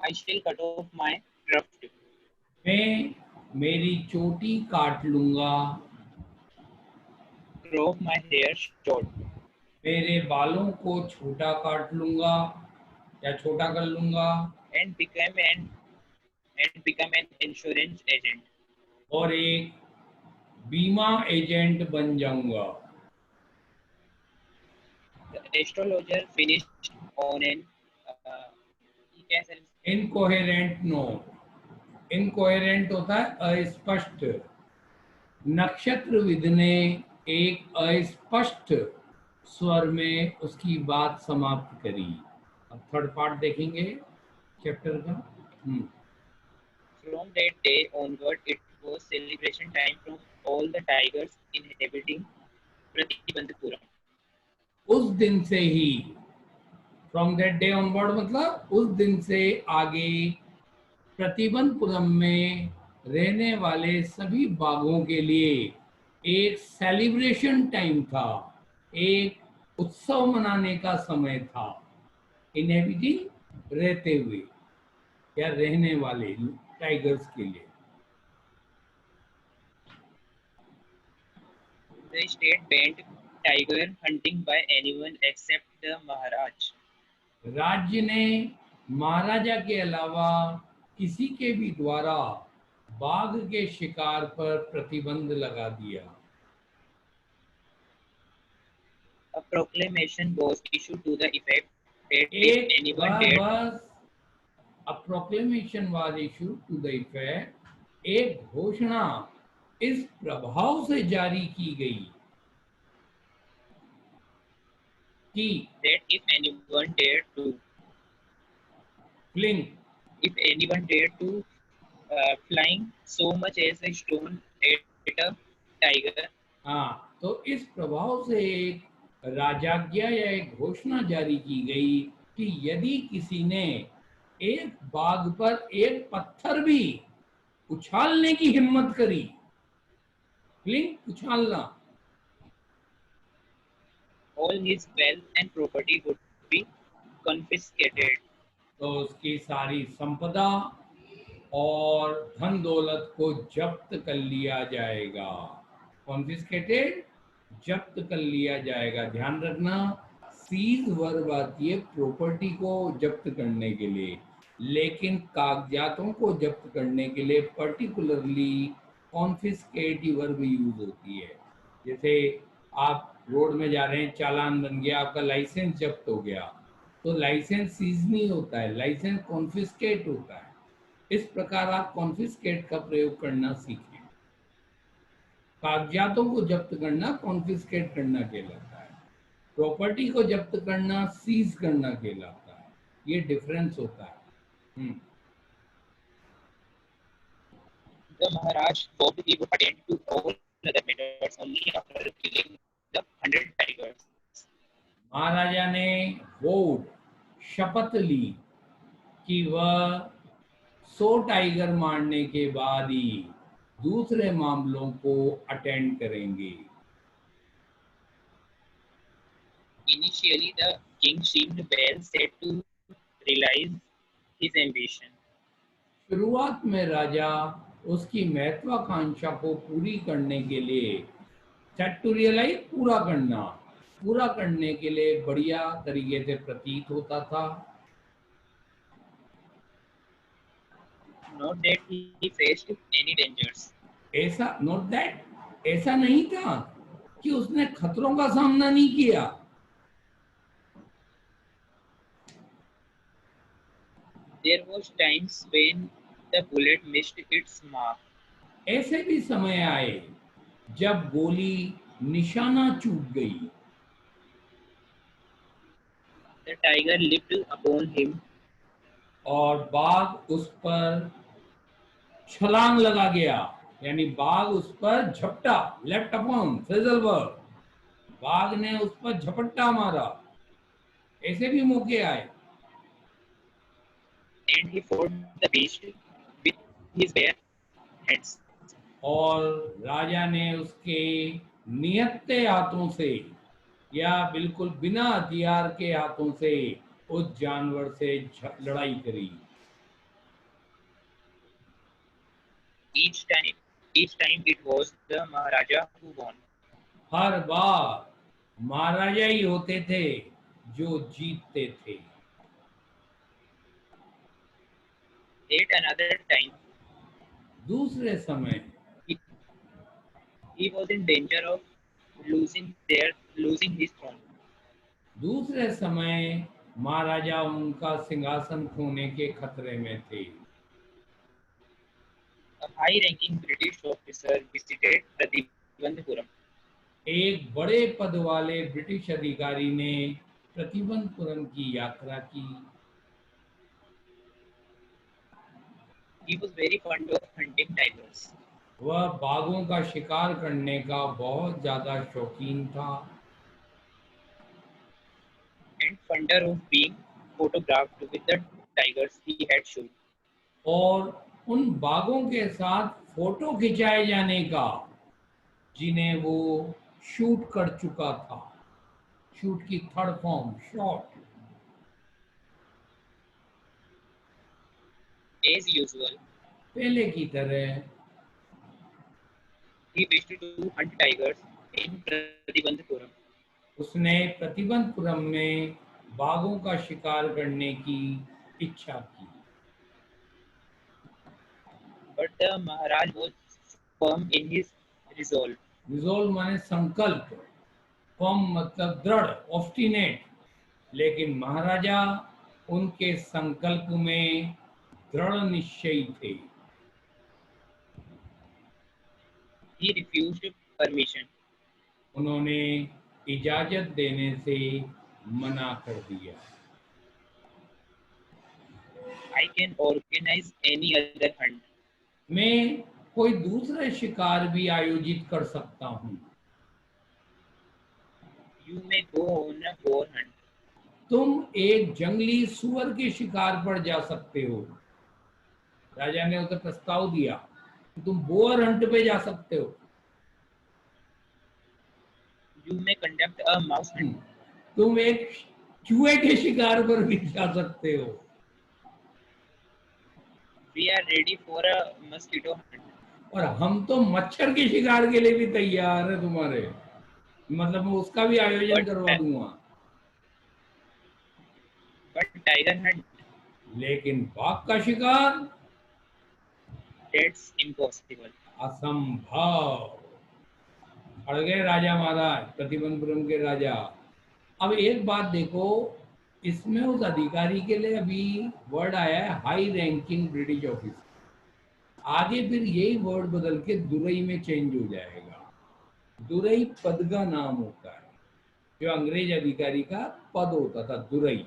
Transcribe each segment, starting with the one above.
I shall cut off my tuft. मैं मेरी चोटी काट लूंगा, Crop my hair short. मेरे बालों को छोटा काट लूंगा या छोटा कर लूंगा, And become an insurance agent. और एक बीमा एजेंट बन जाऊंगा। The astrologer finished on an he can say incoherent note, incoherent होता है अस्पष्ट। नक्षत्रविद ने एक अस्पष्ट स्वर में उसकी बात समाप्त करी। अब थर्ड पार्ट देखेंगे चैप्टर का। from that day onward it was celebration time from all the tigers inhabiting Pratibandhapuram. उस दिन से ही, फ्रॉम दैट डे ऑनवर्ड मतलब उस दिन से आगे प्रतिबंधपुरम में रहने वाले सभी बाघों के लिए एक सेलिब्रेशन टाइम था, एक उत्सव मनाने का समय था। इनहेबिटिंग रहते हुए या रहने वाले टाइगर्स के लिए। The state banned tiger hunting by anyone except the Maharaj. राज्य ने महाराजा के अलावा किसी के भी द्वारा बाघ के शिकार पर प्रतिबंध लगा दिया। A proclamation was issued to the effect that if एक anyone dared बस a proclamation was issued to the effect, एक घोषणा इस प्रभाव से जारी की गई कि that if anyone dared to fling, if anyone dared to flying so much as a stone at a tiger, हाँ, तो इस प्रभाव से एक राजाज्ञा या एक घोषणा जारी की गई कि यदि किसी ने एक बाघ पर एक पत्थर भी उछालने की हिम्मत करी, fling उछालना, all his wealth and property would be confiscated. तो उसकी सारी संपदा और धन दौलत को जब्त कर लिया जाएगा। कॉन्फिस्केटेड, जब्त कर लिया जाएगा। ध्यान रखना, सीज वर्ब आती है प्रॉपर्टी को जब्त करने के लिए, लेकिन कागजातों को जब्त करने के लिए पर्टिकुलरली कॉन्फिस्केट वर्ब यूज होती है। जैसे आप रोड में जा रहे हैं, चालान बन गया, आपका लाइसेंस जब्त हो गया, तो लाइसेंस सीज नहीं होता है, लाइसेंस कॉन्फिस्केट होता है। इस प्रकार आप कॉन्फिस्केट का प्रयोग करना सीखें। कागजातों को जब्त करना कॉन्फिस्केट करना कहलाता है, प्रॉपर्टी को जब्त करना सीज करना कहलाता है। ये डिफरेंस होता है। The Maharaj vowed he would attend to all other matters only after killing the 100 tigers. महाराजा ने वोट, शपथ ली कि वह 100 टाइगर मारने के बाद ही दूसरे मामलों को अटेंड करेंगे। Initially, the king seemed well set to realize his ambition. शुरुआत में राजा उसकी महत्वाकांक्षा को पूरी करने के लिए, सेट टू रियलाइज पूरा करने के लिए बढ़िया तरीके से प्रतीत होता था। Not that he faced any dangers. ऐसा नोट दैट, ऐसा नहीं था कि उसने खतरों का सामना नहीं किया। There was times when the bullet missed its mark. ऐसे भी समय आए जब गोली निशाना चूक गई। The tiger leaped upon him. और बाघ उस पर छलांग लगा गया, यानी बाघ उस पर झपटा, लेफ्ट अपॉन फ्रेजल वर्ब, बाघ ने उस पर झपट्टा मारा। ऐसे भी मौके आए। And he fought the beast with his bare hands. और राजा ने उसके निहत्थे हाथों से या बिल्कुल बिना हथियार के हाथों से उस जानवर से लड़ाई करी। each time it was the Maharaja who won. हर बार महाराजा ही होते थे जो जीतते थे। At another time, दूसरे समय he, he was in danger of losing his throne. दूसरे समय महाराजा उनका सिंहासन खोने के खतरे में थे। A high-ranking British officer visited Pratibandhapuram. एक बड़े पद वाले ब्रिटिश अधिकारी ने प्रतिबंधपुरम की यात्रा की। He was very fond of hunting tigers वह बाघों का शिकार करने का बहुत ज्यादा शौकीन था and fonder of being photographed with the tigers he had shot. और उन बाघों के साथ फोटो खिंचाए जाने का जिन्हें वो शूट कर चुका था। शूट की third form shot. As usual, पहले की तरह he wished to hunt tigers in Pratibandhapuram. उसने प्रतिबंधपुरम में बाघों का शिकार करने की इच्छा की। But the Maharaj was firm in his resolve. Resolve माने संकल्प, फर्म मतलब दृढ़, ऑब्स्टिनेट। लेकिन महाराजा उनके संकल्प में दृढ़ निश्चयी थे। He refused permission. उन्होंने इजाजत देने से मना कर दिया। I can organize any other hunt. मैं कोई दूसरा शिकार भी आयोजित कर सकता हूँ। You may go on a boar hunt. तुम एक जंगली सुअर के शिकार पर जा सकते हो। राजा ने उसे प्रस्ताव दिया कि तुम बोअर हंट पे जा सकते हो। You may conduct a mouse hunt. तुम एक चूहे के शिकार पर भी जा सकते हो। We are ready for a mosquito hunt. और हम तो मच्छर के शिकार के लिए भी तैयार है तुम्हारे, मतलब मैं उसका भी आयोजन करवा दूंगा। But tiger hunt, लेकिन बाघ का शिकार that's impossible. असंभव। अड़ गए राजा महाराज, प्रतिबंधपुरम के राजा। अब एक बात देखो, इसमें उस अधिकारी के लिए अभी वर्ड आया है हाई रैंकिंग ब्रिटिश ऑफिसर। आगे फिर यही वर्ड बदल के दुरई में चेंज हो जाएगा। दुरई पद का नाम होता है, जो अंग्रेज अधिकारी का पद होता था दुरई,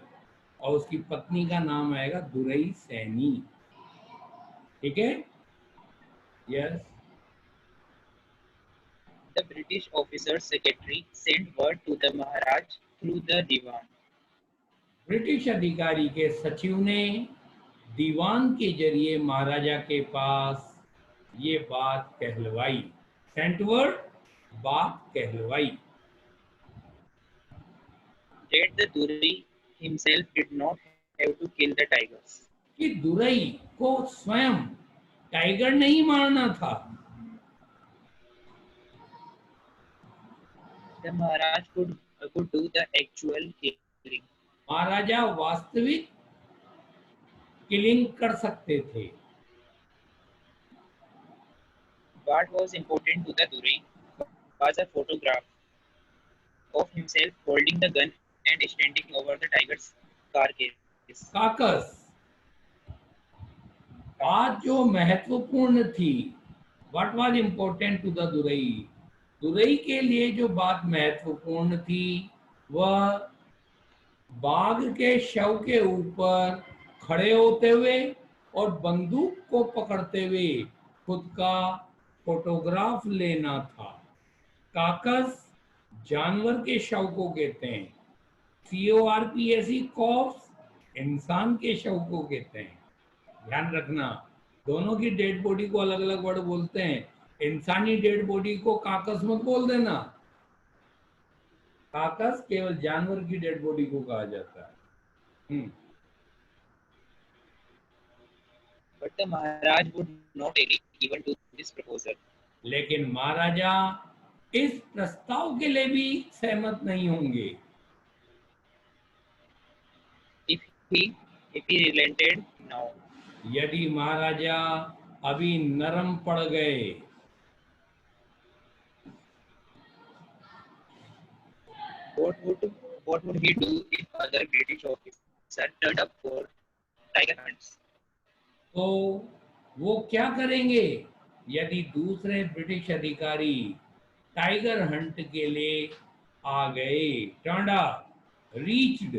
और उसकी पत्नी का नाम आएगा दुरई सैनी। ठीक है? Yes. The British officer's secretary sent word to the Maharaj through the Diwan. British अधिकारी के सचिव ने दीवान के जरिए महाराजा के पास ये बात कहलवाई। सेंट वर्ड, बात कहलवाई। That the Durai himself did not have to kill the tigers. कि दुरई को स्वयं टाइगर नहीं मारना था। The Maharaj could do the actual killing. महाराजा वास्तविक किलिंग कर सकते थे। What was important to the Durai was a photograph of himself holding the gun and standing over the tiger's carcass. काकस। बात जो महत्वपूर्ण थी, what was important to the Durai, Durai के लिए जो बात महत्वपूर्ण थी वह बाघ के शव के ऊपर खड़े होते हुए और बंदूक को पकड़ते हुए खुद का फोटोग्राफ लेना था। काकस जानवर के शव को कहते हैं, CORPS कॉप्स इंसान के शव को कहते हैं। ध्यान रखना, दोनों की डेड बॉडी को अलग अलग वर्ड बोलते हैं। इंसानी डेड बॉडी को काकस मत बोल देना। काकस केवल जानवर की डेड बॉडी को कहा जाता है। but the Maharaj would not agree even to this proposal. लेकिन महाराजा इस प्रस्ताव के लिए भी सहमत नहीं होंगे. If he relented now, यदि महाराजा अभी नरम पड़ गए, what would he do if other British officer turned up for tiger hunts? तो वो क्या करेंगे यदि दूसरे ब्रिटिश अधिकारी टाइगर हंट के लिए आ गए. Turned up, reached.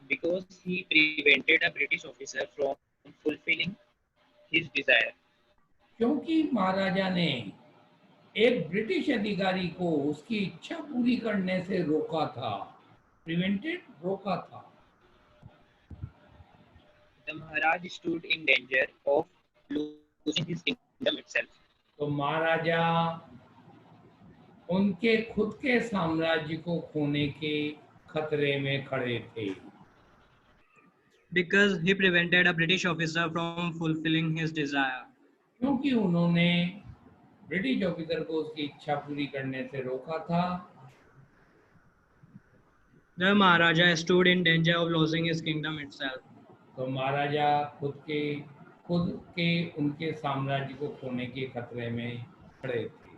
Because he prevented a British officer from fulfilling his desire. क्योंकि महाराजा ने एक ब्रिटिश अधिकारी को उसकी इच्छा पूरी करने से रोका था. प्रिवेंटेड, रोका था. The Maharaj stood in danger of losing his kingdom itself. तो महाराजा उनके खुद के साम्राज्य को खोने के खतरे में खड़े थे. Because he prevented a British officer from fulfilling his desire. क्योंकि उन्होंने ब्रिटिश ऑफिसर को उसकी इच्छा पूरी करने से रोका था. The Maharaja stood in danger of losing his kingdom itself. तो महाराजा खुद के उनके साम्राज्य को खोने के खतरे में खड़े थे.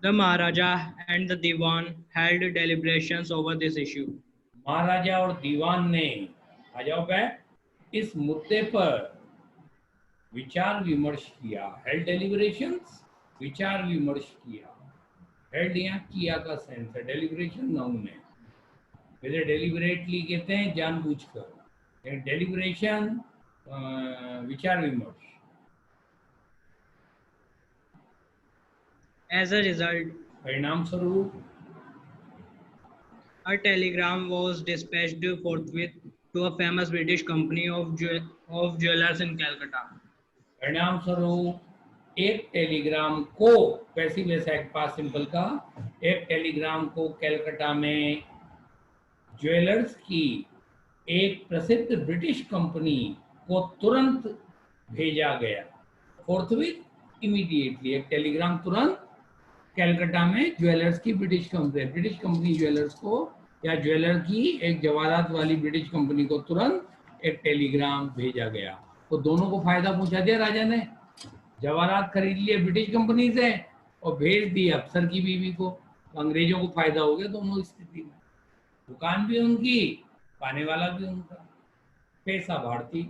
The Maharaja and the Diwan held deliberations over this issue. महाराजा और दीवान ने, आ जाओ बैठ, इस मुद्दे पर विचार विमर्श किया. हेल्ड डेलिब्रेशंस, विचार विमर्श किया. हेल्ड यहाँ किया का सेंस है, डेलिब्रेशन नाउन है. पहले डेलिबरेटली कहते हैं जानबूझकर, डेलिब्रेशन विचार विमर्श. As a result, परिणाम स्वरूप a telegram was dispatched forthwith to a famous British company of jewelers in Calcutta. परिणाम स्वरूप एक टेलीग्राम को, पैसिव वॉइस पास्ट सिंपल का, एक टेलीग्राम को कलकत्ता में ज्वेलर्स की एक प्रसिद्ध ब्रिटिश कंपनी को तुरंत भेजा गया. फोर्थविथ, इमीडिएटली. एक टेलीग्राम तुरंत कलकत्ता में ज्वेलर्स की ब्रिटिश कंपनी ज्वेलर्स को, या ज्वेलर की एक जवाहरात वाली ब्रिटिश कंपनी को तुरंत एक टेलीग्राम भेजा गया. तो दोनों को फायदा पहुंचा दिया राजा ने. जवाहरात खरीद लिए ब्रिटिश कंपनी से और भेज दिए अफसर की बीवी को. तो अंग्रेजों को फायदा हो गया दोनों स्थिति में. दुकान भी उनकी, पाने वाला भी उनका, पैसा भारतीय.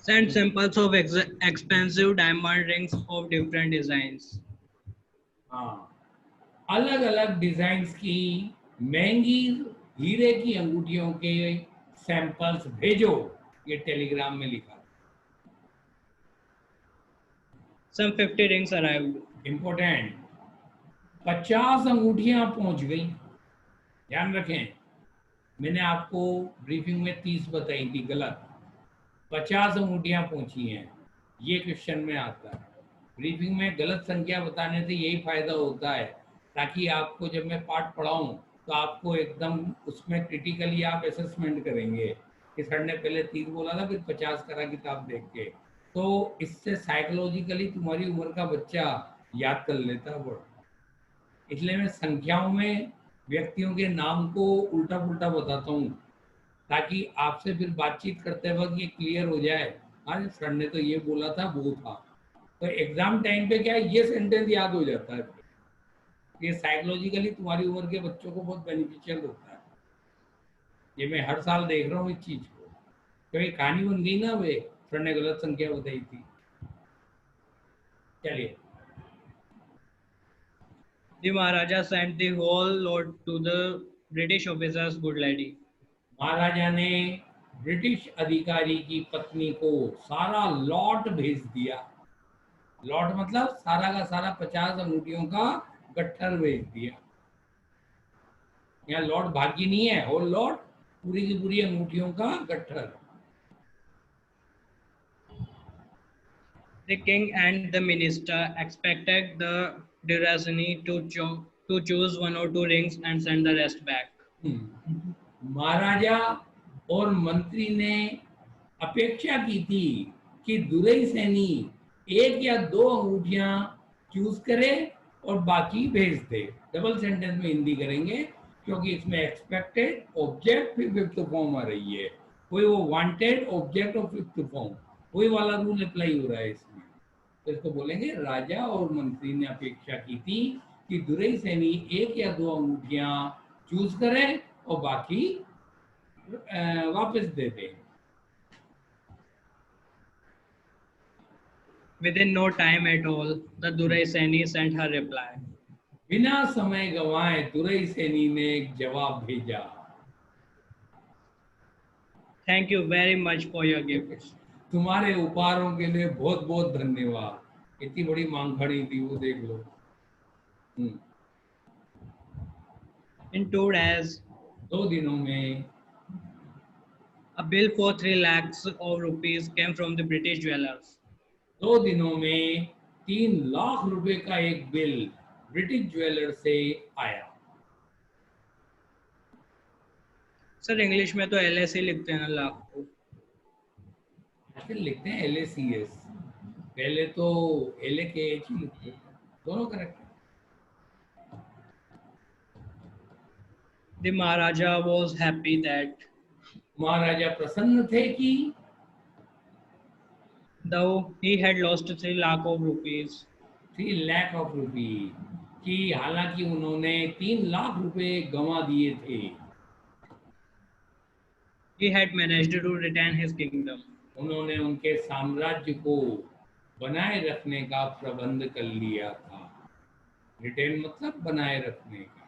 Sent samples of expensive diamond rings of different designs. हाँ, अलग अलग डिजाइन की महंगी हीरे की अंगूठियों के सैंपल्स भेजो, ये टेलीग्राम में लिखा. Some 50 rings arrived. इम्पोर्टेंट, 50 अंगूठियां पहुंच गई. ध्यान रखें, मैंने आपको ब्रीफिंग में 30 बताई थी, गलत. 50 अंगूठियां पहुंची हैं, ये क्वेश्चन में आता है. ब्रीफिंग में गलत संख्या बताने से यही फायदा होता है, ताकि आपको जब मैं पाठ पढ़ाऊं तो आपको एकदम उसमें क्रिटिकली आप असेसमेंट करेंगे कि सर ने पहले 30 बोला था फिर 50 करा किताब देख के. तो इससे साइकोलॉजिकली तुम्हारी उम्र का बच्चा याद कर लेता है वर्ड. इसलिए मैं संख्याओं में व्यक्तियों के नाम को उल्टा पुल्टा बताता हूँ, ताकि आपसे फिर बातचीत करते वक्त ये क्लियर हो जाए, हाँ सर ने तो ये बोला था, वो था. तो एग्जाम टाइम पे क्या है, ये सेंटेंस याद हो जाता है. ये साइकोलॉजिकली तुम्हारी उम्र के बच्चों को बहुत बेनिफिशियल होता है. ये मैं हर साल देख रहा हूँ इस चीज को, क्योंकि कहानी बन गई ना, वे सर ने गलत संख्या बताई थी. चलिए. The Maharaja sent the whole lot to the British officer's good lady. महाराजा ने ब्रिटिश अधिकारी की पत्नी को सारा लॉट भेज दिया. लॉट मतलब सारा का सारा 50 अंगूठियों का गट्ठर भेज दिया. यहाँ लॉट भाग्य नहीं है, होल लॉट, पूरी की पूरी अंगूठियों का गट्ठर. The king and the minister expected the Durazani to choose one or two rings and send the rest back. महाराजा और मंत्री ने अपेक्षा की थी कि दुरई सैनी एक या दो अंगूठियां चूज करे और बाकी भेज दे। डबल सेंटेंस में हिंदी करेंगे क्योंकि इसमें एक्सपेक्टेड ऑब्जेक्ट फिर फिफ्थ फॉर्म आ रही है, कोई वो वांटेड ऑब्जेक्ट और फिफ्थ फॉर्म, वही वाला रूल अप्लाई हो रहा है इसमें। तो इसको बोलेंगे राजा और मंत्री ने अपेक्षा की थी कि दुरई सैनी एक या दो अंगूठियां चूज करे और बाकी वापस दे दे। Within no time at all, the Durai Seni sent her reply. बिना समय गंवाए दुरई सैनी ने एक जवाब भेजा। Thank you very much for your gifts. तुम्हारे उपहारों के लिए बहुत बहुत धन्यवाद। इतनी बड़ी मांग खड़ी थी, वो देख लो। In 2 days, 2 दिनों में a bill for 3 lakhs of rupees came from the British jewelers. 2 दिनों में 3 लाख रुपए का एक बिल ब्रिटिश ज्वेलर से आया। सर इंग्लिश में तो LSE लिखते हैं ना लाख को। ऐसे लिखते हैं LACS, पहले तो LAKH ही लिखते हैं, दोनों करेक्ट है। The Maharaja was happy that महाराजा प्रसन्न थे कि though he had lost 3 lakh of rupees, 3 lakh of rupee, कि हालांकि उन्होंने 3 लाख रुपए गंवा दिए थे, he had managed to retain his kingdom. उन्होंने उनके साम्राज्य को बनाए रखने का प्रबंध कर लिया था। रिटेन मतलब बनाए रखने का।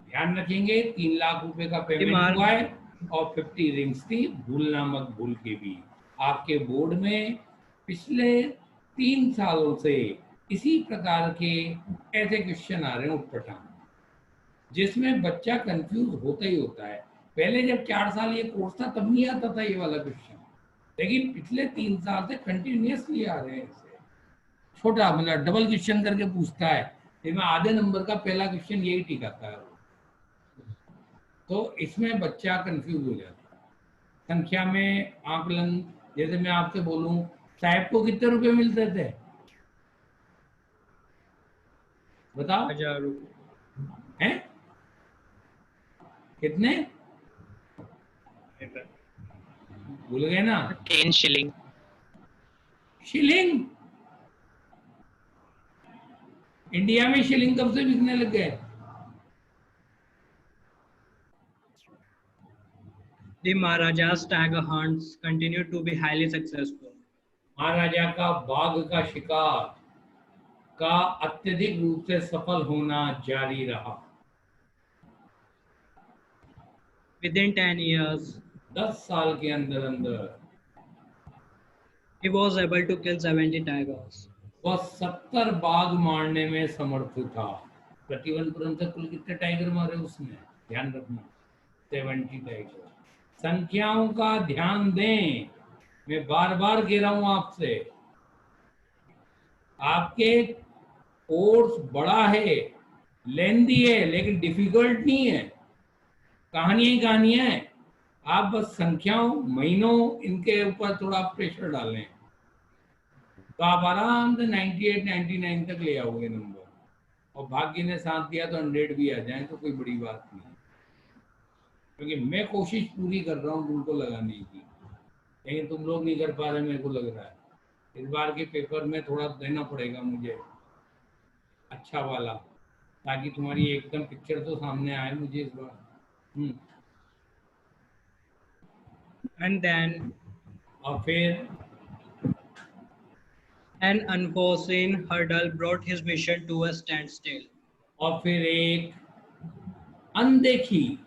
ध्यान रखेंगे 3 लाख रुपए का पेमेंट हुआ है और 50 रिंग्स थी, भूलना मत भूल के भी। आपके बोर्ड में पिछले 3 सालों से इसी प्रकार के ऐसे क्वेश्चन आ रहे हैं उठपटांग, जिसमें बच्चा कंफ्यूज होता ही होता है। पहले जब 4 साल ये कोर्स था तब नहीं आता था ये वाला क्वेश्चन, लेकिन पिछले 3 साल से कंटिन्यूअसली आ रहे हैं। इसे छोटा मतलब डबल क्वेश्चन करके पूछता है, इसमें आधे नंबर का पहला क्वेश्चन यही टिकाता है, तो इसमें बच्चा कंफ्यूज हो जाता है। संख्या में आकलन, जैसे मैं आपसे बोलूं साहब को कितने रुपए मिलते थे, बताओ 1000 रुपये। हैं कितने भूल गए ना? 10 shilling. शिलिंग। इंडिया में शिलिंग कब से बिकने लग गए? The Maharaja's tiger hunts continued to be highly successful. महाराजा का बाघ का शिकार का अत्यधिक रूप से सफल होना जारी रहा। Within 10 years, 10 साल के अंदर अंदर he was able to kill 70 tigers. वह 70 बाघ मारने में समर्थ था। प्रतिवनपुरम से कुल कितने टाइगर मारे उसने, ध्यान रखना 70 टाइगर। संख्याओं का ध्यान दें, मैं बार बार कह रहा हूं आपसे, आपके कोर्स बड़ा है, लेंदी है, लेकिन डिफिकल्ट नहीं है, कहानियां ही कहानियां हैं। आप बस संख्याओं महीनों इनके ऊपर थोड़ा प्रेशर डालें तो आप आराम से 98 99 तक ले आओगे नंबर, और भाग्य ने साथ दिया तो 100 भी आ जाए तो कोई बड़ी बात नहीं, क्योंकि मैं कोशिश पूरी कर रहा हूँ तुमको लगाने की, लेकिन तुम लोग नहीं कर पा रहे, मेरे को लग रहा है। इस बार के पेपर में थोड़ा देना पड़ेगा मुझे अच्छा वाला, ताकि तुम्हारी एकदम पिक्चर तो सामने आए मुझे इस बार। And then और फिर an unforeseen hurdle brought his mission to a standstill. और फिर एक अनदेखी,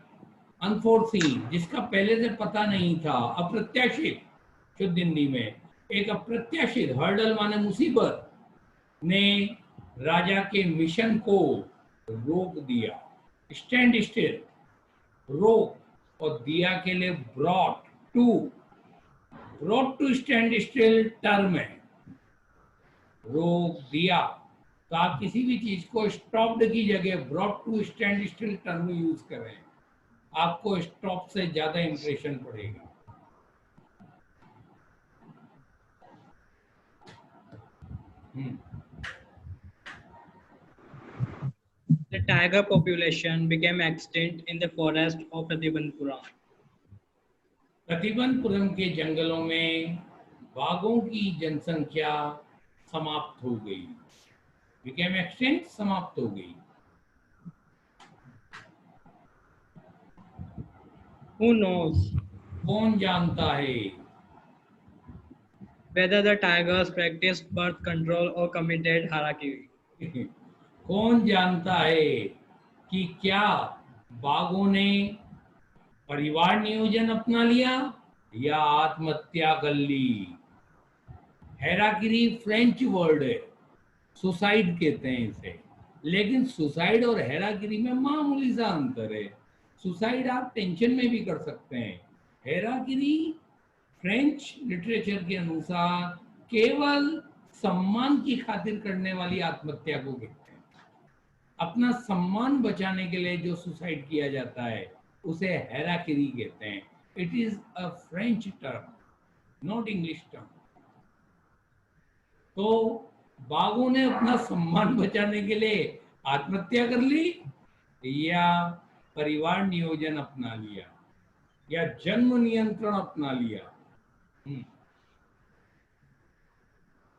अनफोर्सीन, जिसका पहले से पता नहीं था, अप्रत्याशित, शुद्ध हिंदी में एक अप्रत्याशित, हर्डल माने मुसीबत, ने राजा के मिशन को रोक दिया। स्टैंड स्टिल, रोक, और दिया के लिए brought to standstill term है, रोक दिया। तो आप किसी भी चीज को स्टॉप्ड की जगह brought to standstill term use करें, आपको स्टॉप से ज्यादा इंप्रेशन पड़ेगा। The tiger population became extinct in the forest of Pratibandhpura. Pratibandapuram के जंगलों में बाघों की जनसंख्या समाप्त हो गई। बिकेम एक्सटेंट, समाप्त हो गई। Who knows कौन जानता है whether the tigers practiced birth control or committed harakiri? कौन जानता है कि क्या बाघों ने परिवार नियोजन अपना लिया या आत्महत्या कर ली। हेराकिरी फ्रेंच वर्ड है, सुसाइड कहते हैं इसे, लेकिन सुसाइड और हेरागिरी में मामूली सा अंतर है। सुसाइड आप टेंशन में भी कर सकते हैं, हेरागिरी फ्रेंच लिटरेचर के अनुसार केवल सम्मान की खातिर करने वाली आत्महत्या को कहते हैं। अपना सम्मान बचाने के लिए जो सुसाइड किया जाता है उसे हेरागिरी कहते हैं। It is a French term, not English term. तो बाघों ने अपना सम्मान बचाने के लिए आत्महत्या कर ली या परिवार नियोजन अपना लिया या जन्म नियंत्रण अपना लिया।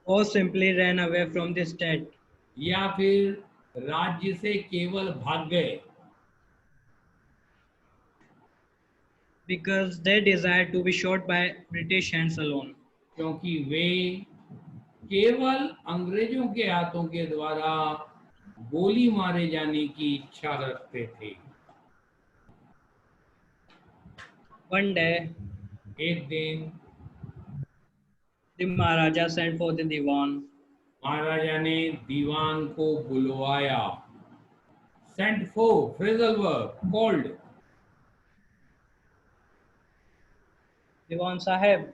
Or simply ran away from the state? या फिर राज्य से केवल भाग गए Because they desired to be shot by British hands alone. क्योंकि वे केवल अंग्रेजों के हाथों के द्वारा गोली मारे जाने की इच्छा रखते थे। One day, एक दिन the Maharaja sent for the Diwan. महाराजा ने दीवान को बुलवाया। Sent for, phrasal verb, called. Diwan Sahib,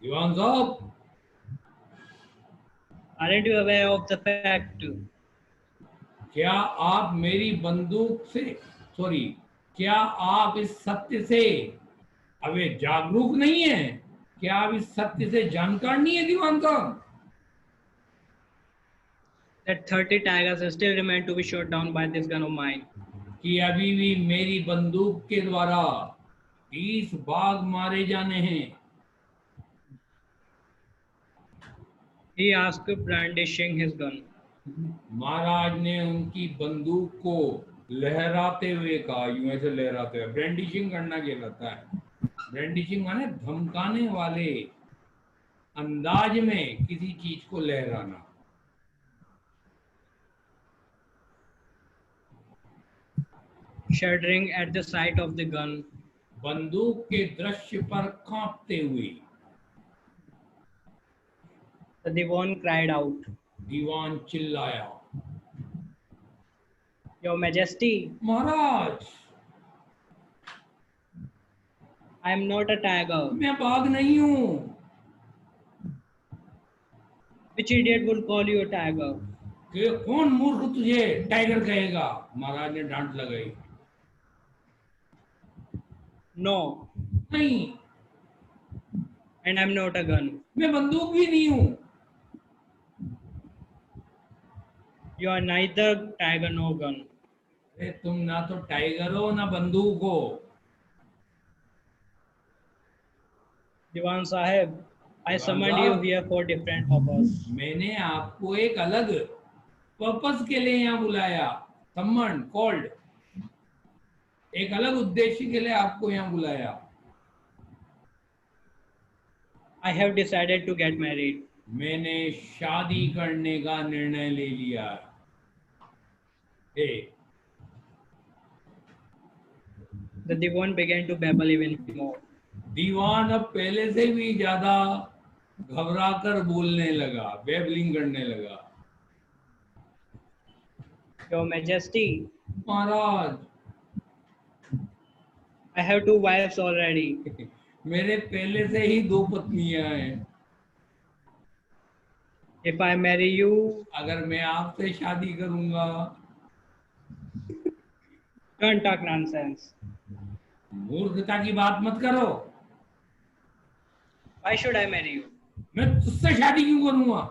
दीवान साहब, aren't you aware of the fact क्या आप मेरी बंदूक से क्या आप इस सत्य से अभी जागरूक नहीं है? क्या आप इस सत्य से जानकार नहीं है दीवान साहब that 30 tigers still remain to be shot down by this gun of mine? कि अभी भी मेरी बंदूक के द्वारा 30 बाघ मारे जाने हैं? He asked, brandishing his gun. महाराज ने उनकी बंदूक को लहराते हुए कहा, यूं ऐसे लहराते हुए, ब्रांडिशिंग करना कहलाता है। ब्रांडिशिंग माने धमकाने वाले अंदाज में किसी चीज को लहराना। Shuddering at the sight of the gun, बंदूक के दृश्य पर कांपते हुए the Diwan cried out, दीवान चिल्लाया, Your Majesty, Maharaj, I am not a tiger. मैं बाघ नहीं हूँ। Which idiot would call you a tiger? कि कौन मूर्ख तुझे टाइगर कहेगा? महाराज ने डांट लगाई। No, नहीं, and I'm not a gun. मैं बंदूक भी नहीं हूँ। You are neither tiger nor gun. अरे तुम ना तो टाइगर हो ना बंदूक हो। Diwan Sahib, I summoned you here for different purpose. मैंने आपको एक अलग पर्पस के लिए यहाँ बुलाया। सम्मन, कॉल्ड, एक अलग उद्देश्य के लिए आपको यहाँ बुलाया। I have decided to get married. मैंने शादी करने का निर्णय ले लिया। The Diwan began to babble even more. दीवान अब पहले से भी ज्यादा घबराकर बोलने लगा, बेबलिंग करने लगा। Your Majesty, Maharaj, I have 2 wives already. मेरे पहले से ही 2 पत्नियां हैं। If I marry you, अगर मैं आपसे शादी करूंगा, don't talk nonsense. मूर्खता की बात मत करो। Why should I marry you? मैं तुझसे शादी क्यों करूंगा?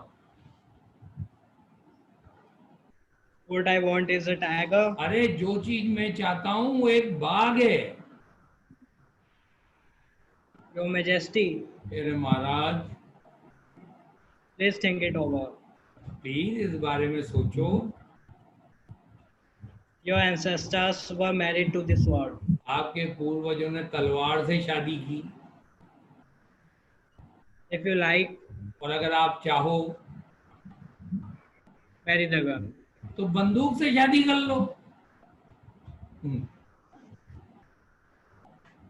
What I want is a tiger. अरे जो चीज मैं चाहता हूं वो एक बाघ है। Your Majesty, अरे महाराज, please think it over. Please इस बारे में सोचो। Your ancestors were married to the sword. आपके पूर्वजों ने तलवार से शादी की, If you like, और अगर आप चाहो marry the girl. तो बंदूक से शादी कर लो।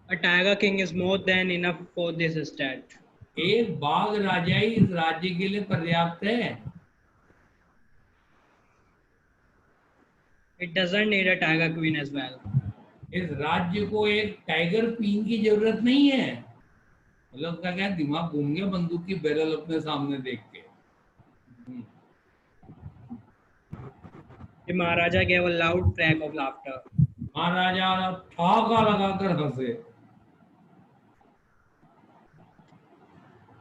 A tiger king is more than enough for this state. एक बाघ राजा ही इस राज्य के लिए पर्याप्त है। It doesn't need a tiger queen as well. इस राज्य को एक टाइगर क्वीन की जरूरत नहीं है। मतलब उसका क्या दिमाग घूम गया बंदूक की बैरल अपने सामने देख के। The Maharaja gave a loud crack of laughter. महाराजा ठहाका लगाकर हंसे।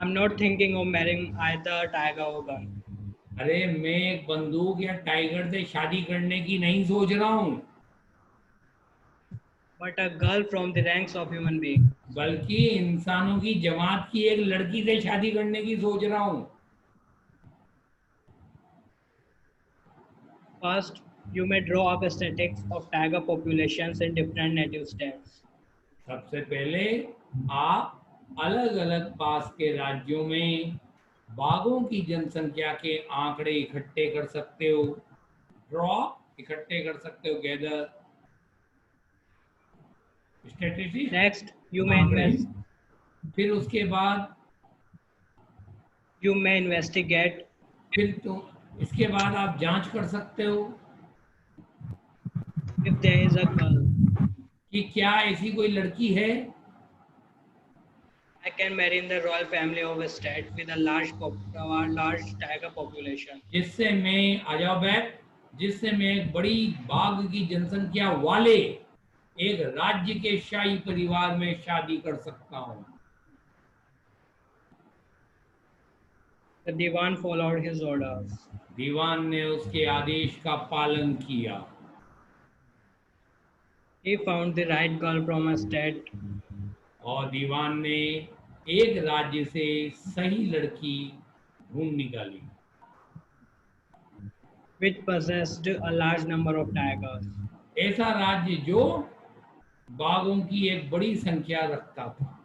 I'm not thinking of marrying either a tiger or gun. अरे मैं एक बंदूक या टाइगर से शादी करने की नहीं सोच रहा हूँ, But a girl from the ranks of human being. बल्कि इंसानों की जमात की एक लड़की से शादी करने की सोच रहा हूँ। First, you may draw up statistics of tiger populations in different native states. सबसे पहले आप अलग अलग पास के राज्यों में बाघों की जनसंख्या के आंकड़े इकट्ठे कर सकते हो। ड्रॉ, इकट्ठे कर सकते हो, gather statistics. Next, you may invest. फिर उसके बाद You may investigate फिर तो इसके बाद आप जांच कर सकते हो if there is a girl. कि क्या ऐसी कोई लड़की है I can marry in the royal family of a state with a large tiger population. जिससे मैं आ जाओ बैक, जिससे मैं एक बड़ी बाघ की जनसंख्या वाले एक राज्य के शाही परिवार में शादी कर सकता हूँ। The Diwan followed his orders. दीवान ने उसके आदेश का पालन किया। He found the right girl from a state और दीवान ने एक राज्य से सही लड़की ढूंढ निकाली which possessed a large number of tigers. ऐसा राज्य जो बाघों की एक बड़ी संख्या रखता था।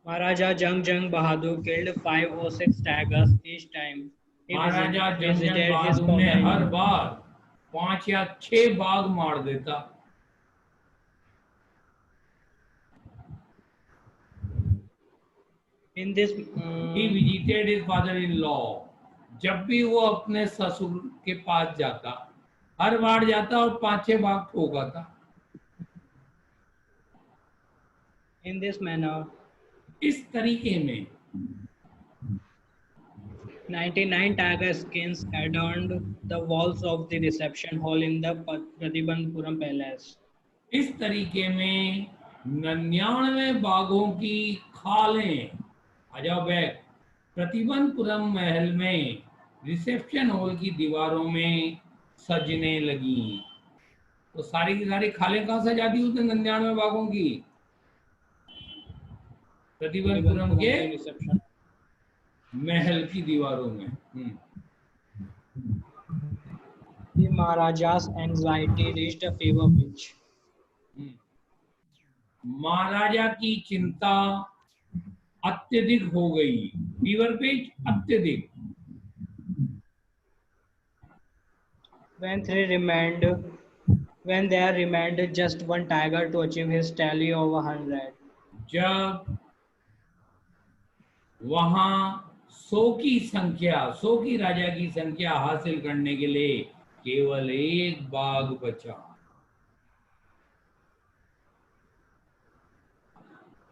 Maharaja Jung Bahadur killed 5 or 6 tigers each time he Maharaja visited जंगजंग his बहादुर ने हर father. बार 5 या 6 बाघ मार देता। In this, He visited his father-in-law. जब भी वो अपने ससुर के पास जाता, हर बार जाता और 5-6 बाघ ठोक आता। in this manner, इस तरीके में 99 tiger skins adorned the walls of the reception hall in the Pratibandpuram palace. इस तरीके में 99 बाघों की खालें आ जाओ बैक प्रतिबंधपुरम महल में रिसेप्शन हॉल की दीवारों में सजने लगी। तो सारी की सारी खालें कहाँ सजा दी उसने 99 बाघों की? प्रतिबंधपुरम के reception. महल की दीवारों में। The Maharaja's anxiety reached a fever pitch. महाराजा की चिंता अत्यधिक हो गई। फीवर पिच, अत्यधिक। When there remained just one tiger to achieve his tally of 100. जब वहां 100 की राजा की संख्या हासिल करने के लिए केवल एक बाघ बचा।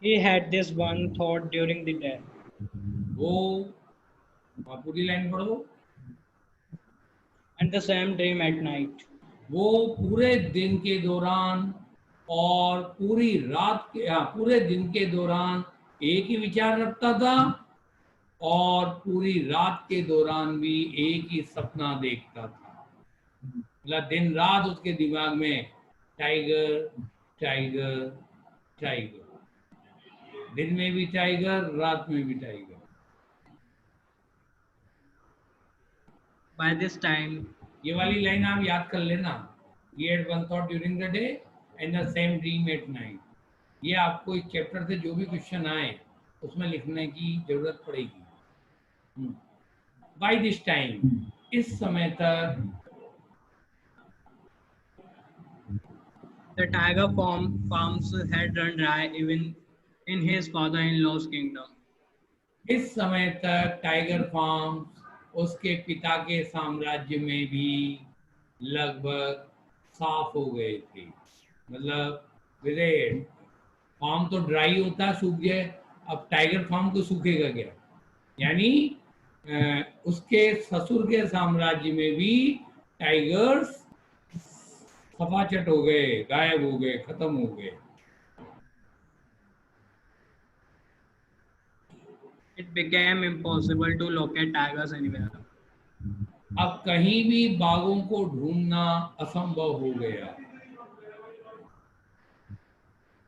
He had this one thought during the day, वो पूरी लाइन पढ़ो। and the same dream at night. वो पूरे दिन के दौरान और पूरी रात के पूरे दिन के दौरान एक ही विचार रखता था और पूरी रात के दौरान भी एक ही सपना देखता था। मतलब दिन रात उसके दिमाग में टाइगर टाइगर टाइगर, दिन में भी टाइगर, रात में भी टाइगर। By this time, ये वाली लाइन आप याद कर लेना। He had one thought during the day and the same dream at night। ये आपको इस चैप्टर से जो भी क्वेश्चन आए उसमें लिखने की जरूरत पड़ेगी। By this time, इस समय तक the tiger farms had run dry even in his father-in-law's kingdom. इस समय तक टाइगर फार्म उसके पिता के साम्राज्य में भी लगभग साफ हो गए थे। मतलब विदेश फार्म तो ड्राई होता है, सूख गए, अब टाइगर फार्म को सूखेगा क्या? यानी उसके ससुर के साम्राज्य में भी टाइगर्स सफाचट हो गए, गायब हो गए, खत्म हो गए। It became impossible to locate tigers anywhere. अब कहीं भी बाघों को ढूंढना असंभव हो गया।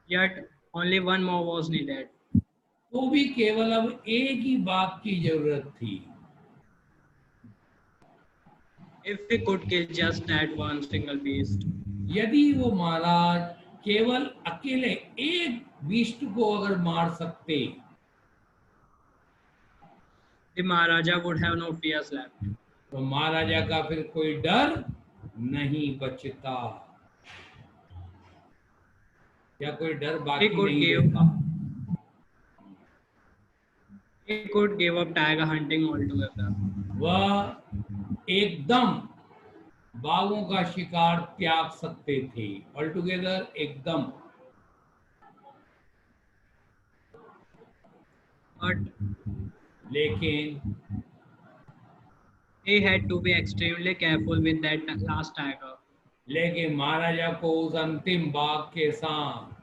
Yet only one more was needed. तो भी केवल अब एक ही बाघ की जरूरत थी। If we could kill just that one single beast, यदि वो महाराज केवल अकेले एक बीस्ट को अगर मार सकते the Maharaja would have no fears left. तो महाराजा का फिर कोई डर नहीं बचता, या कोई डर बाकी नहीं रहता। He could give up tiger hunting altogether. वह एकदम बाघों का शिकार त्याग सकते थे, ऑलटुगेदर, एकदम। But लेकिन he had to be extremely careful with that last tiger. लेकिन महाराजा को उस अंतिम बाघ के साथ